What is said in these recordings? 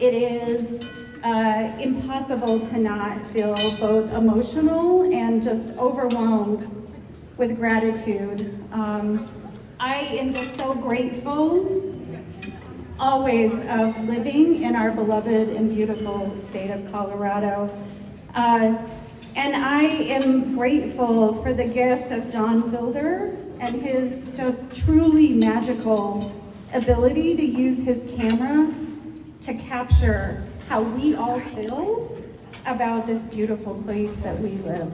It is impossible to not feel both emotional and just overwhelmed with gratitude. I am just so grateful always of living in our beloved and beautiful state of Colorado. And I am grateful for the gift of John Fielder and his just truly magical ability to use his camera to capture how we all feel about this beautiful place that we live.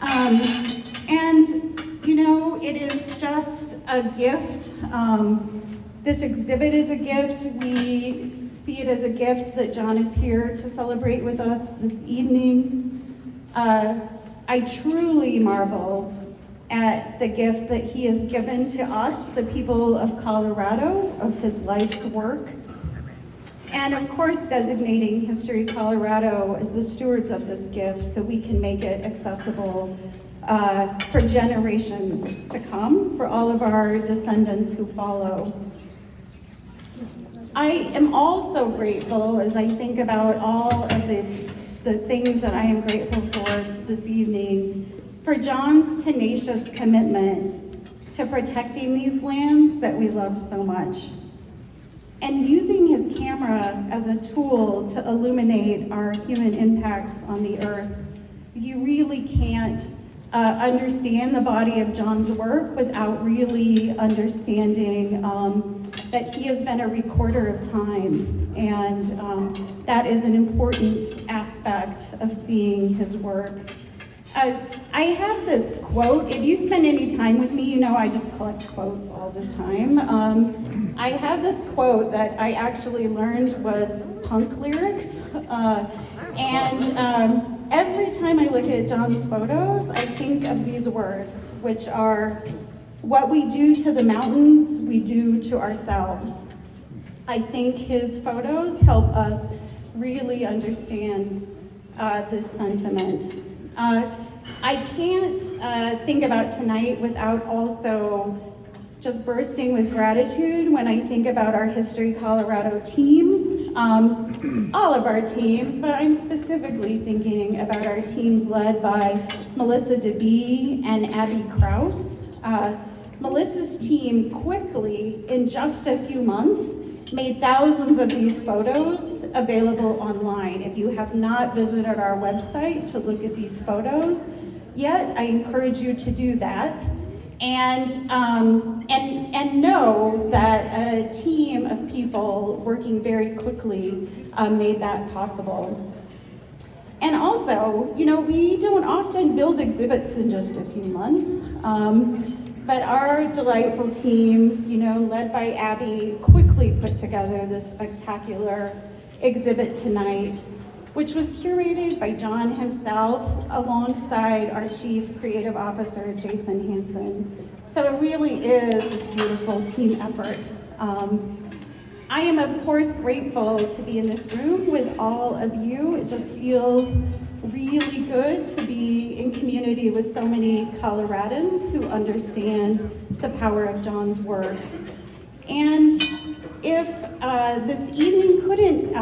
And you know, it is just a gift. This exhibit is a gift. We see it as a gift that John is here to celebrate with us this evening. I truly marvel at the gift that he has given to us, the people of Colorado, of his life's work. And of course, designating History Colorado as the stewards of this gift so we can make it accessible for generations to come, for all of our descendants who follow. I am also grateful as I think about all of the things that I am grateful for this evening, for John's tenacious commitment to protecting these lands that we love so much, and using his camera as a tool to illuminate our human impacts on the earth. You really can't understand the body of John's work without really understanding that he has been a recorder of time, and that is an important aspect of seeing his work. I have this quote. If you spend any time with me, you know I just collect quotes all the time. I have this quote that I actually learned was punk lyrics, and every time I look at John's photos, I think of these words, which are, "What we do to the mountains, we do to ourselves." I think his photos help us really understand this sentiment. I can't think about tonight without also just bursting with gratitude when I think about our History Colorado teams, all of our teams, but I'm specifically thinking about our teams led by Melissa DeBee and Abby Kraus. Melissa's team quickly, in just a few months, made thousands of these photos available online. If you have not visited our website to look at these photos yet, I encourage you to do that. And know that a team of people working very quickly made that possible. And also, you know, we don't often build exhibits in just a few months. But our delightful team, you know, led by Abby, quickly put together this spectacular exhibit tonight, which was curated by John himself alongside our Chief Creative Officer, Jason Hansen. So it really is this beautiful team effort. I am, of course, grateful to be in this room with all of you. It just feels really good to be in community with so many Coloradans who understand the power of John's work. And if this evening couldn't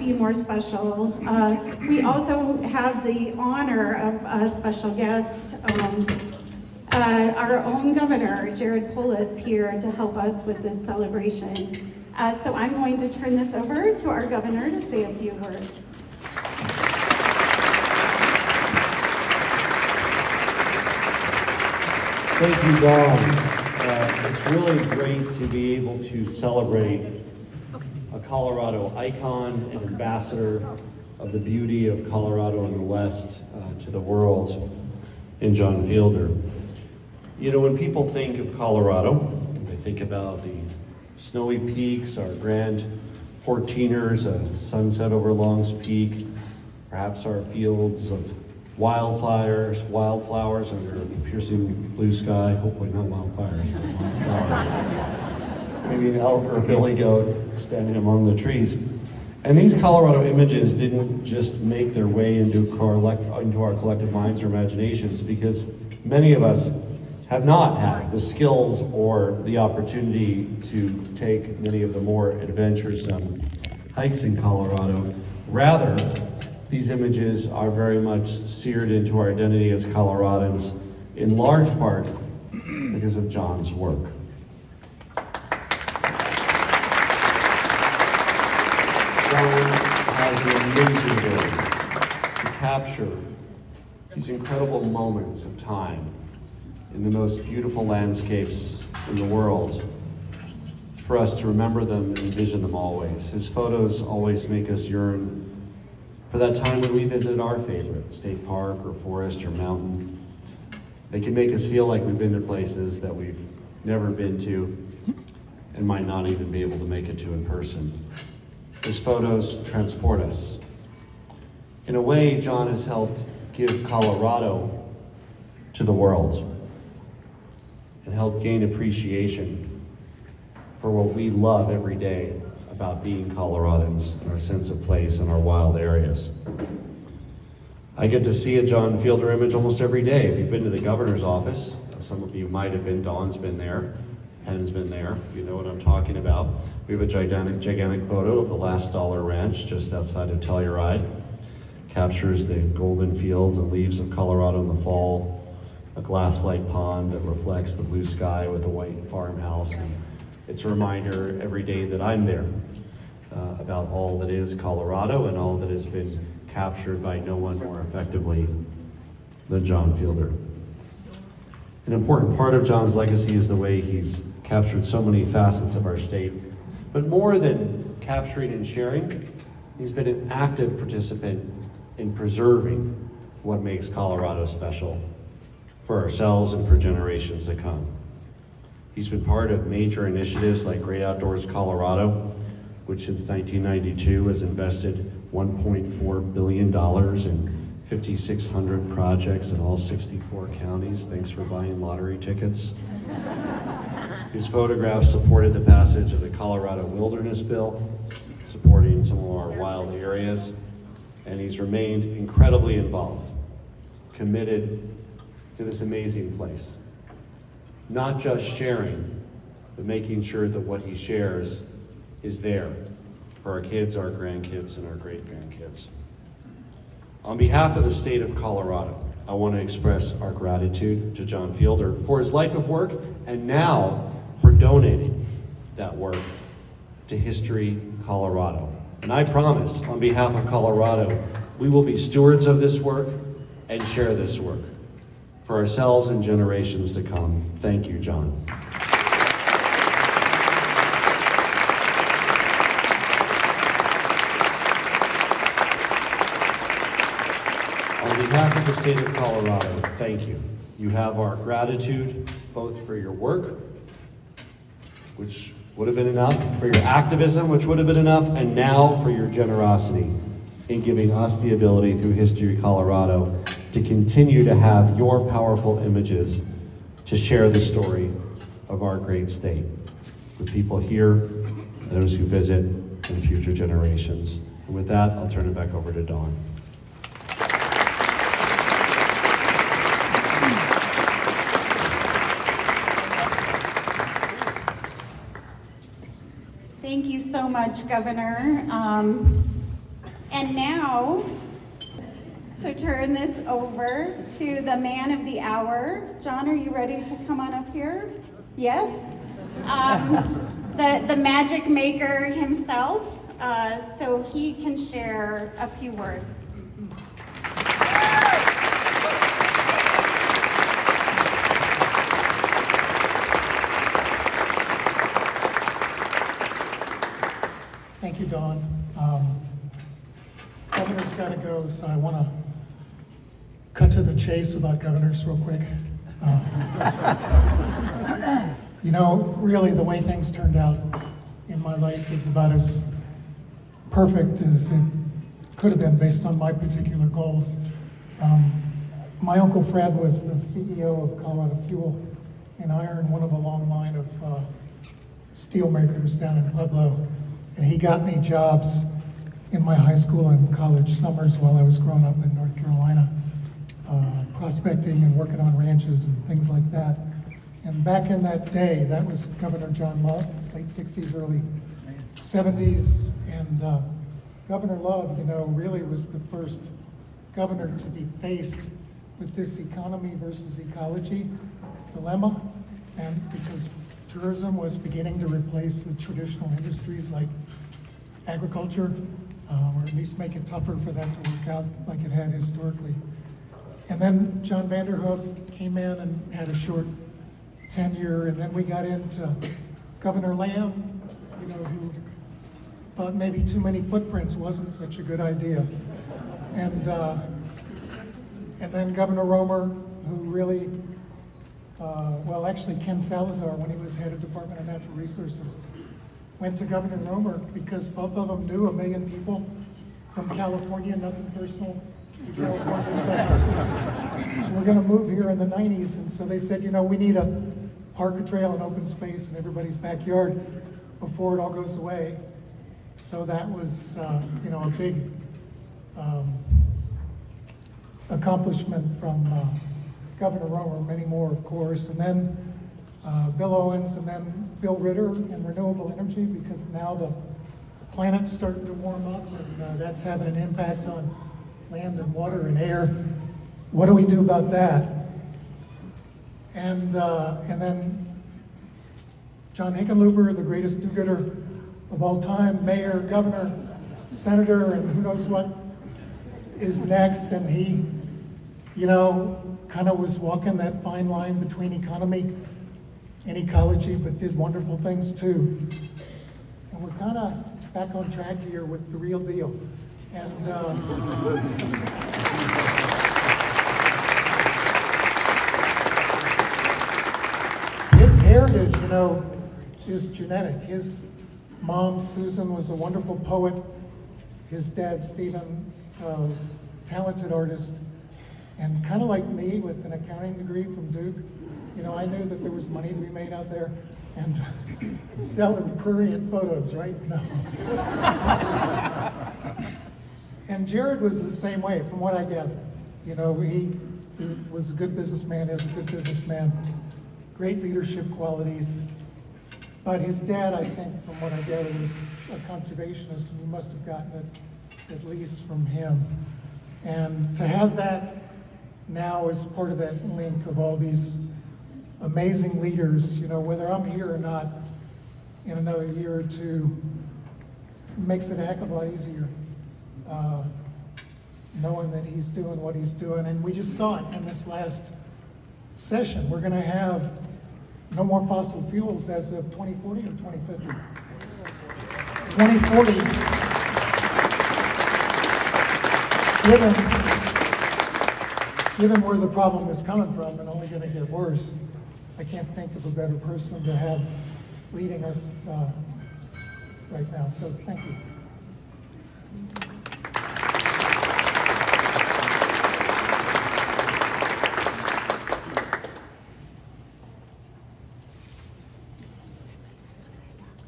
be more special, we also have the honor of a special guest, our own governor, Jared Polis, here to help us with this celebration. So I'm going to turn this over to our governor to say a few words. Thank you, Dawn. It's really great to be able to celebrate a Colorado icon and ambassador of the beauty of Colorado in the West to the world in John Fielder. You know, when people think of Colorado, they think about the snowy peaks, our grand 14ers, a sunset over Long's Peak, perhaps our fields of wildflowers under a piercing blue sky. Hopefully not wildfires, but wildflowers. Maybe an elk or a billy goat standing among the trees. And these Colorado images didn't just make their way into our collective minds or imaginations, because many of us have not had the skills or the opportunity to take many of the more adventuresome hikes in Colorado. Rather, these images are very much seared into our identity as Coloradans, in large part because of John's work. John has an amazing ability to capture these incredible moments of time in the most beautiful landscapes in the world, for us to remember them and envision them always. His photos always make us yearn for that time when we visited our favorite state park or forest or mountain. They can make us feel like we've been to places that we've never been to and might not even be able to make it to in person. His photos transport us. In a way, John has helped give Colorado to the world and help gain appreciation for what we love every day about being Coloradans and our sense of place in our wild areas. I get to see a John Fielder image almost every day. If you've been to the governor's office, some of you might have been, Dawn's been there, Penn's been there, you know what I'm talking about. We have a gigantic photo of the Last Dollar Ranch just outside of Telluride. Captures the golden fields and leaves of Colorado in the fall, a glass-like pond that reflects the blue sky with the white farmhouse. And it's a reminder every day that I'm there about all that is Colorado and all that has been captured by no one more effectively than John Fielder. An important part of John's legacy is the way he's captured so many facets of our state. But more than capturing and sharing, he's been an active participant in preserving what makes Colorado special for ourselves and for generations to come. He's been part of major initiatives like Great Outdoors Colorado, which since 1992 has invested $1.4 billion in 5,600 projects in all 64 counties. Thanks for buying lottery tickets. His photographs supported the passage of the Colorado Wilderness Bill, supporting some of our wild areas, and he's remained incredibly involved, committed to this amazing place. Not just sharing, but making sure that what he shares is there for our kids, our grandkids, and our great-grandkids. On behalf of the state of Colorado, I want to express our gratitude to John Fielder for his life of work and now for donating that work to History Colorado. And I promise, on behalf of Colorado, we will be stewards of this work and share this work for ourselves and generations to come. Thank you, John. On behalf of the state of Colorado, thank you. You have our gratitude, both for your work, which would have been enough, for your activism, which would have been enough, and now for your generosity in giving us the ability through History Colorado to continue to have your powerful images to share the story of our great state with people here, those who visit, and future generations. And with that, I'll turn it back over to Dawn. Thank you so much, Governor. And now, to turn this over to the man of the hour. John, are you ready to come on up here? Yes? The magic maker himself, so he can share a few words. Thank you, Dawn. Governor's got to go, so I want to cut to the chase about governors real quick. You know, really the way things turned out in my life is about as perfect as it could have been based on my particular goals. My Uncle Fred was the CEO of Colorado Fuel and Iron, one of a long line of steel makers down in Pueblo. And he got me jobs in my high school and college summers while I was growing up in North Carolina, prospecting and working on ranches and things like that. And back in that day, that was Governor John Love, late 60s, early 70s, and Governor Love, really was the first governor to be faced with this economy versus ecology dilemma, and because tourism was beginning to replace the traditional industries like agriculture, or at least make it tougher for that to work out like it had historically. And then John Vanderhoof came in and had a short tenure, and then we got into Governor Lamb, who thought maybe too many footprints wasn't such a good idea. And then Governor Romer, who really, actually Ken Salazar, when he was head of Department of Natural Resources, went to Governor Romer because both of them knew 1 million people from California, nothing personal to Californians, but we're gonna move here in the 90s. And so they said, we need a park, a trail, and open space in everybody's backyard before it all goes away. So that was, a big accomplishment from Governor Romer, many more, of course. And then Bill Owens, and then Bill Ritter in renewable energy, because now the planet's starting to warm up, and that's having an impact on land and water and air. What do we do about that? And then John Hickenlooper, the greatest do-gooder of all time, mayor, governor, senator, and who knows what is next. And he, kind of was walking that fine line between economy and ecology, but did wonderful things too. And we're kind of back on track here with the real deal. And his heritage, is genetic. His mom, Susan, was a wonderful poet. His dad, Stephen, talented artist. And kind of like me, with an accounting degree from Duke, I knew that there was money to be made out there, and selling prurient photos, right? No. And Jared was the same way, from what I gather. He was a good businessman, is a good businessman, great leadership qualities. But his dad, I think, from what I gather, was a conservationist, and he must have gotten it at least from him. And to have that now as part of that link of all these amazing leaders, whether I'm here or not in another year or two, makes it a heck of a lot easier, knowing that he's doing what he's doing. And we just saw it in this last session. We're gonna have no more fossil fuels as of 2040 or 2050? 2040, given where the problem is coming from and only gonna get worse, I can't think of a better person to have leading us right now. So thank you.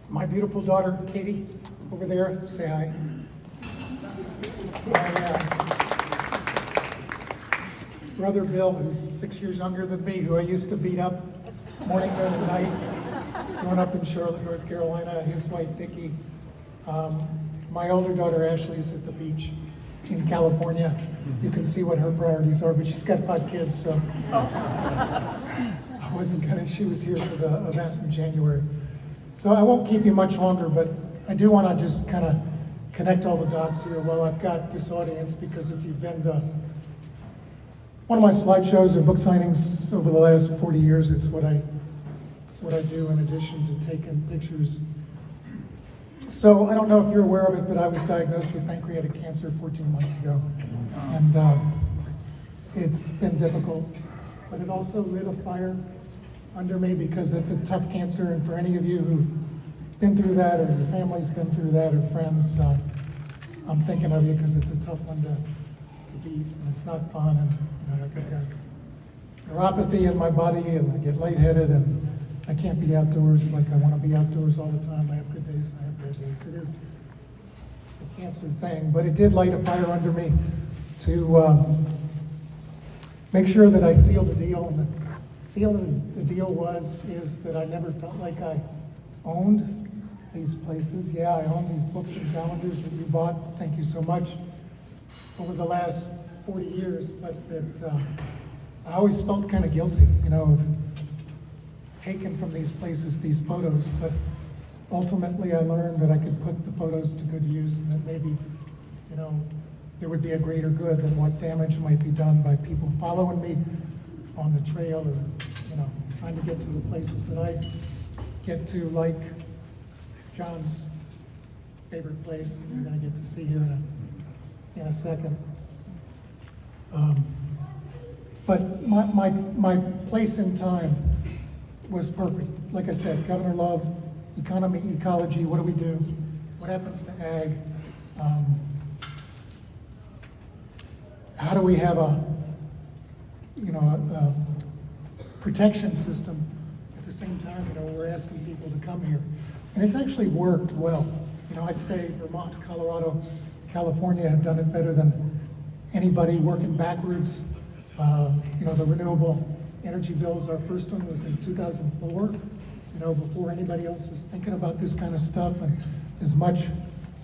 My beautiful daughter, Katie, over there, say hi. My brother, Bill, who's 6 years younger than me, who I used to beat up morning, noon, and night, growing up in Charlotte, North Carolina, his wife, Vicki. My older daughter, Ashley's at the beach in California. You can see what her priorities are, but she's got 5 kids, so I wasn't gonna, she was here for the event in January. So I won't keep you much longer, but I do want to just kind of connect all the dots here while I've got this audience, because if you've been to one of my slideshows or book signings over the last 40 years, it's what I do in addition to taking pictures. So I don't know if you're aware of it, but I was diagnosed with pancreatic cancer 14 months ago. And it's been difficult, but it also lit a fire under me, because it's a tough cancer. And for any of you who've been through that, or your family's been through that, or friends, I'm thinking of you, because it's a tough one to beat, and it's not fun. And like I've got neuropathy in my body, and I get lightheaded, and I can't be outdoors like I want to be outdoors all the time. I have good days and I have bad days. It is a cancer thing, but it did light a fire under me to make sure that I seal the deal. And the seal of the deal is that I never felt like I owned these places. Yeah, I own these books and calendars that you bought. Thank you so much. Over the last 40 years, but that I always felt kind of guilty, of taking from these places these photos, but ultimately I learned that I could put the photos to good use and that maybe, there would be a greater good than what damage might be done by people following me on the trail or, trying to get to the places that I get to, like John's favorite place that you're going to get to see here in a second. But my place in time was perfect. Like I said, Governor Love, economy, ecology, what do we do? What happens to ag? How do we have a protection system at the same time, we're asking people to come here. And it's actually worked well. I'd say Vermont, Colorado, California have done it better than anybody working backwards. The renewable energy bills, our first one was in 2004, before anybody else was thinking about this kind of stuff. And as much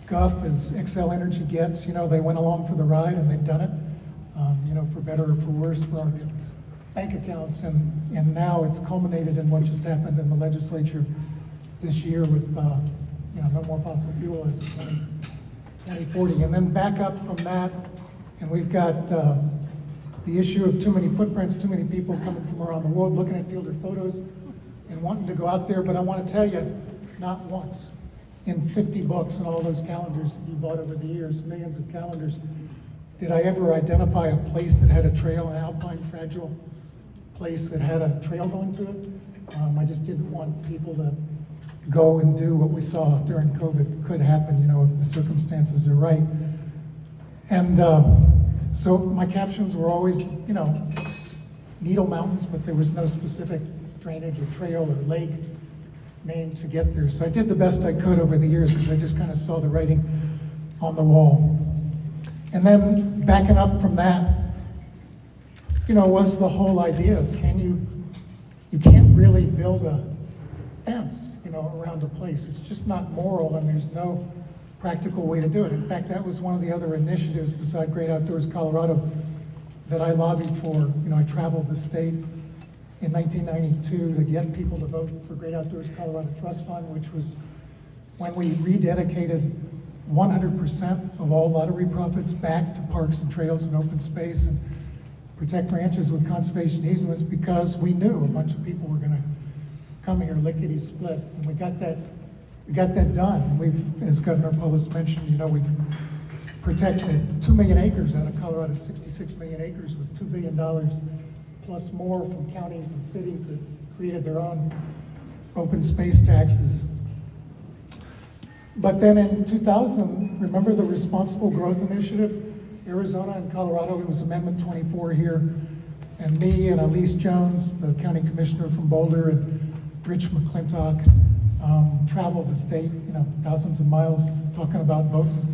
guff as Xcel Energy gets, they went along for the ride and they've done it, for better or for worse for our bank accounts. And now it's culminated in what just happened in the legislature this year with, no more fossil fuel as of 2040. And then back up from that, and we've got the issue of too many footprints, too many people coming from around the world looking at fielder photos and wanting to go out there. But I want to tell you, not once in 50 books and all those calendars that you bought over the years, millions of calendars, did I ever identify a place that had a trail, an alpine fragile place that had a trail going to it. I just didn't want people to go and do what we saw during COVID could happen, if the circumstances are right. And so my captions were always, Needle Mountains, but there was no specific drainage or trail or lake name to get there. So I did the best I could over the years because I just kind of saw the writing on the wall. And then backing up from that, was the whole idea of you can't really build a fence, around a place. It's just not moral, and there's no practical way to do it. In fact, that was one of the other initiatives beside Great Outdoors Colorado that I lobbied for. I traveled the state in 1992 to get people to vote for Great Outdoors Colorado Trust Fund, which was when we rededicated 100% of all lottery profits back to parks and trails and open space and protect ranches with conservation easements, because we knew a bunch of people were going to come here lickety split, and we got that done. And we've, as Governor Polis mentioned, we've protected 2 million acres out of Colorado's 66 million acres with $2 billion plus more from counties and cities that created their own open space taxes. But then in 2000, remember the Responsible Growth Initiative? Arizona and Colorado, it was Amendment 24 here, and me and Elise Jones, the county commissioner from Boulder, and Rich McClintock traveled the state, thousands of miles talking about voting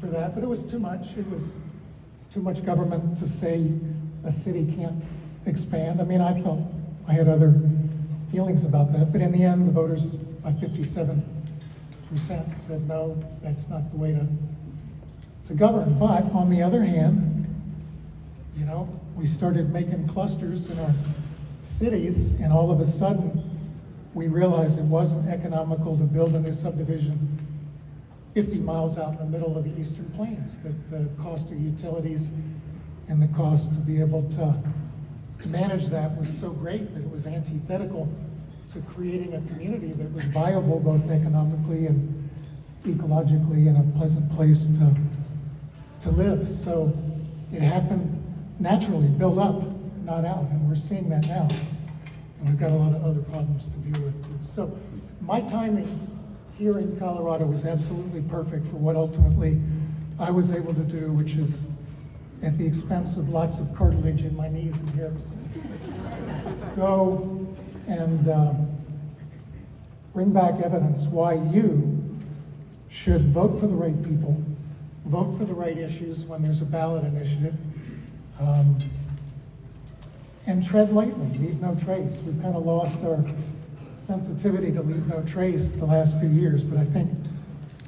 for that. But it was too much. It was too much government to say a city can't expand. I felt I had other feelings about that. But in the end, the voters by 57% said, no, that's not the way to govern. But on the other hand, we started making clusters in our cities, and all of a sudden, we realized it wasn't economical to build a new subdivision 50 miles out in the middle of the Eastern Plains, that the cost of utilities and the cost to be able to manage that was so great that it was antithetical to creating a community that was viable both economically and ecologically and a pleasant place to live. So it happened naturally, build up, not out, and we're seeing that now. And we've got a lot of other problems to deal with too. So my timing here in Colorado was absolutely perfect for what ultimately I was able to do, which is at the expense of lots of cartilage in my knees and hips, go and bring back evidence why you should vote for the right people, vote for the right issues when there's a ballot initiative, and tread lightly, leave no trace. We've kind of lost our sensitivity to leave no trace the last few years, but I think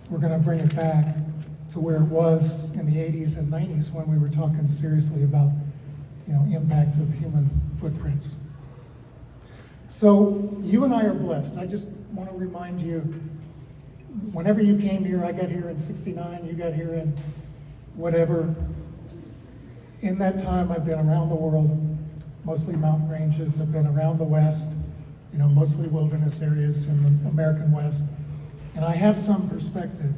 we're going to bring it back to where it was in the 80s and 90s when we were talking seriously about, impact of human footprints. So you and I are blessed. I just want to remind you, whenever you came here, I got here in '69, you got here in whatever. In that time, I've been around the world, mostly mountain ranges. I've been around the West, mostly wilderness areas in the American West. And I have some perspective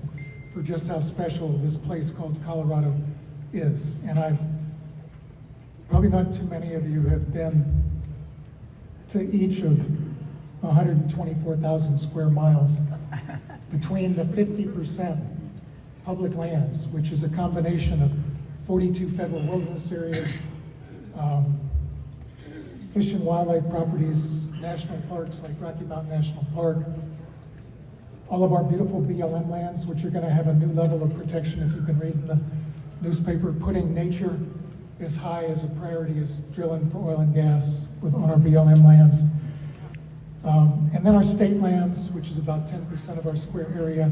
for just how special this place called Colorado is. And probably not too many of you have been to each of 124,000 square miles between the 50% public lands, which is a combination of 42 federal wilderness areas, fish and wildlife properties, national parks like Rocky Mountain National Park, all of our beautiful BLM lands, which are going to have a new level of protection, if you've been reading the newspaper, putting nature as high as a priority as drilling for oil and gas on our BLM lands. And then our state lands, which is about 10% of our square area,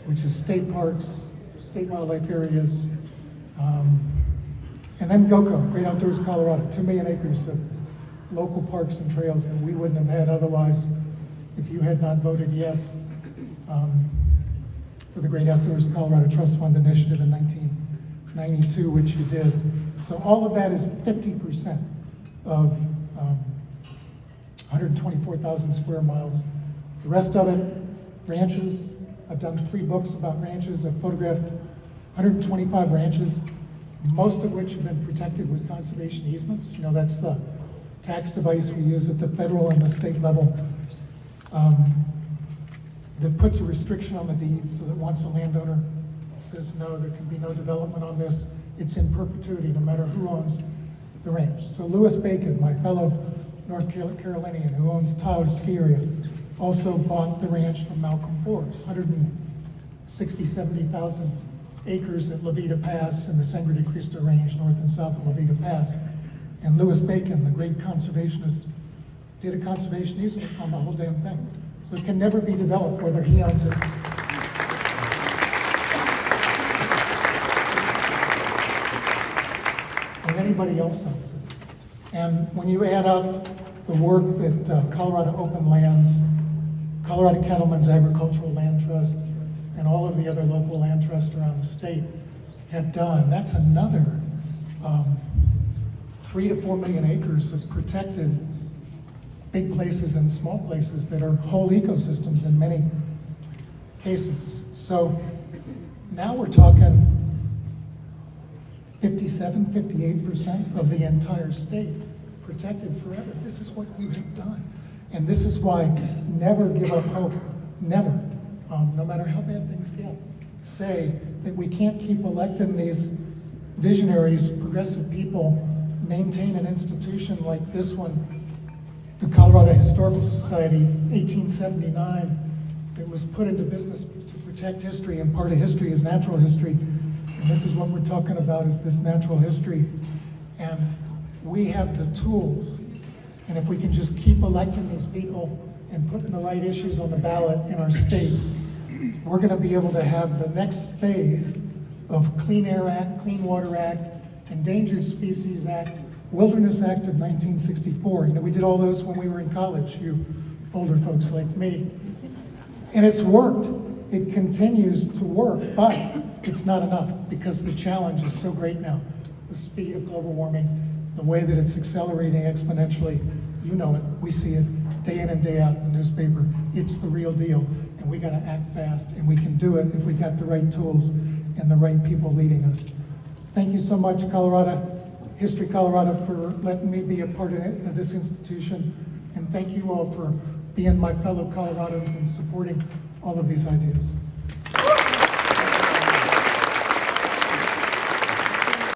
which is state parks, state wildlife areas, and then GOCO, Great Outdoors Colorado, 2 million acres of local parks and trails that we wouldn't have had otherwise if you had not voted yes for the Great Outdoors Colorado Trust Fund initiative in 1992, which you did. So all of that is 50% of 124,000 square miles. The rest of it, ranches. I've done 3 books about ranches. I've photographed 125 ranches, most of which have been protected with conservation easements. That's the tax device we use at the federal and the state level that puts a restriction on the deed so that once a landowner says, no, there can be no development on this, it's in perpetuity no matter who owns the ranch. So Lewis Bacon, my fellow North Carolinian who owns Taos Ski Area, also bought the ranch from Malcolm Forbes, 70,000 acres at La Vida Pass in the Sangre de Cristo Range, north and south of La Vida Pass. And Lewis Bacon, the great conservationist, did a conservation easement on the whole damn thing. So it can never be developed whether he owns it or anybody else owns it. And when you add up the work that Colorado Open Lands, Colorado Cattlemen's Agricultural Land Trust, and all of the other local land trusts around the state have done, that's another 3 to 4 million acres of protected big places and small places that are whole ecosystems in many cases. So now we're talking 57, 58% of the entire state protected forever. This is what you have done. And this is why never give up hope. Never. No matter how bad things get. Say that we can't keep electing these visionaries, progressive people, maintain an institution like this one, the Colorado Historical Society, 1879, that was put into business to protect history, and part of history is natural history. And this is what we're talking about, is this natural history. And we have the tools. And if we can just keep electing these people and putting the right issues on the ballot in our state, we're going to be able to have the next phase of Clean Air Act, Clean Water Act, Endangered Species Act, Wilderness Act of 1964. We did all those when we were in college, you older folks like me. And it's worked. It continues to work, but it's not enough because the challenge is so great now. The speed of global warming, the way that it's accelerating exponentially, you know it, we see it day in and day out in the newspaper. It's the real deal, and we gotta act fast, and we can do it if we got the right tools and the right people leading us. Thank you so much, History Colorado, for letting me be a part of this institution, and thank you all for being my fellow Coloradans and supporting all of these ideas.